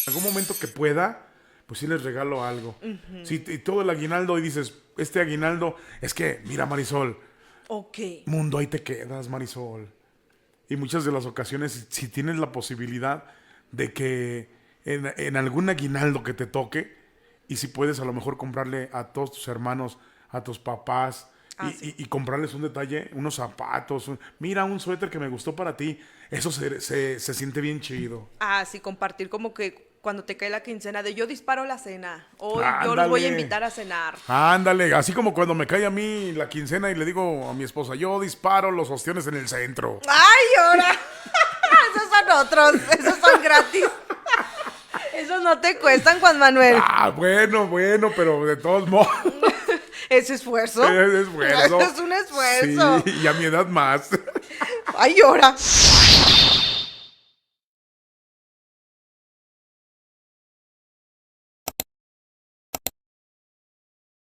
algún momento que pueda, pues sí les regalo algo. Sí, y todo el aguinaldo y dices, este aguinaldo, es que, mira Marisol, Ok. mundo, ahí te quedas, Marisol. Y muchas de las ocasiones, si tienes la posibilidad de que en algún aguinaldo que te toque, y si puedes a lo mejor comprarle a todos tus hermanos, a tus papás, Ah, sí. y comprarles un detalle, unos zapatos, mira un suéter que me gustó para ti, eso se siente bien chido. Ah, sí, compartir como que cuando te cae la quincena de yo disparo la cena. Hoy yo los voy a Ándale. invitar a cenar. Ándale, así como cuando me cae a mí la quincena y le digo a mi esposa, yo disparo los ostiones en el centro. ¡Ay, ahora! Esos son otros, esos son gratis. Esos no te cuestan, Juan Manuel. Ah, bueno, pero de todos modos Ese esfuerzo. es esfuerzo. Es un esfuerzo. Sí, y a mi edad más. ¡Ay, ahora!